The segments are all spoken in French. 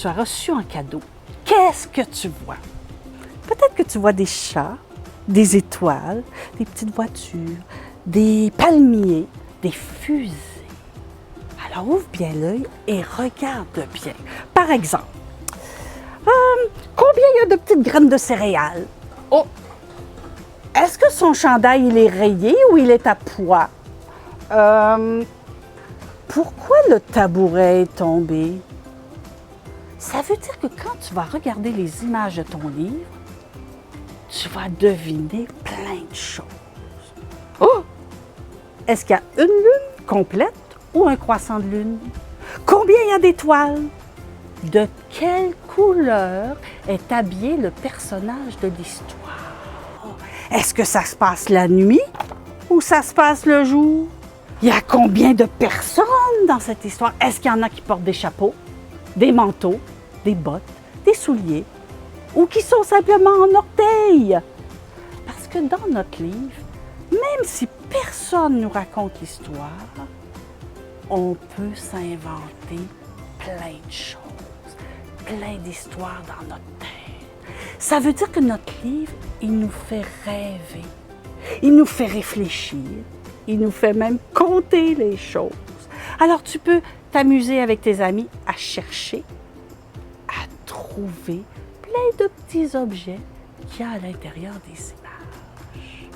tu as reçu en cadeau, qu'est-ce que tu vois? Peut-être que tu vois des chats, des étoiles, des petites voitures, des palmiers, des fusées. Alors ouvre bien l'œil et regarde bien. Par exemple, combien il y a de petites graines de céréales? Oh! Est-ce que son chandail il est rayé ou il est à pois? Pourquoi le tabouret est tombé? Ça veut dire que quand tu vas regarder les images de ton livre, tu vas deviner plein de choses. Oh! Est-ce qu'il y a une lune complète ou un croissant de lune? Combien il y a d'étoiles? De quelle couleur est habillé le personnage de l'histoire? Est-ce que ça se passe la nuit ou ça se passe le jour? Il y a combien de personnes dans cette histoire? Est-ce qu'il y en a qui portent des chapeaux, des manteaux, des bottes, des souliers ou qui sont simplement en orteils? Parce que dans notre livre, même si personne ne nous raconte l'histoire, on peut s'inventer plein de choses, plein d'histoires dans notre tête. Ça veut dire que notre livre, il nous fait rêver, il nous fait réfléchir, il nous fait même compter les choses. Alors tu peux t'amuser avec tes amis à chercher, à trouver plein de petits objets qu'il y a à l'intérieur des images.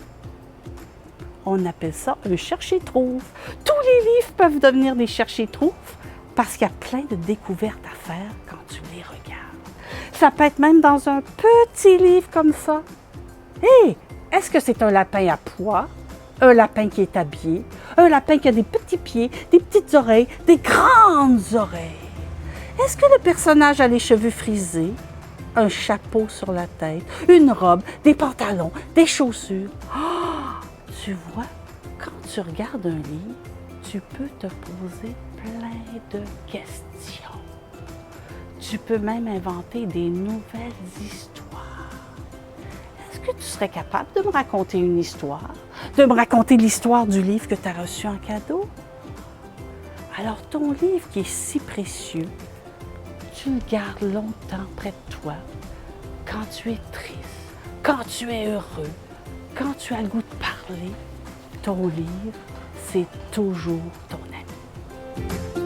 On appelle ça un chercher-trouve. Tous les livres peuvent devenir des chercher-trouves parce qu'il y a plein de découvertes à faire quand tu les regardes. Ça peut être même dans un petit livre comme ça. Hé, est-ce que c'est un lapin à pois, un lapin qui est habillé, un lapin qui a des petits pieds, des petites oreilles, des grandes oreilles? Est-ce que le personnage a les cheveux frisés, un chapeau sur la tête, une robe, des pantalons, des chaussures? Oh, tu vois, quand tu regardes un livre, tu peux te poser plein de questions. Tu peux même inventer des nouvelles histoires. Est-ce que tu serais capable de me raconter une histoire? De me raconter l'histoire du livre que tu as reçu en cadeau? Alors, ton livre qui est si précieux, tu le gardes longtemps près de toi. Quand tu es triste, quand tu es heureux, quand tu as le goût de parler, ton livre, c'est toujours ton ami.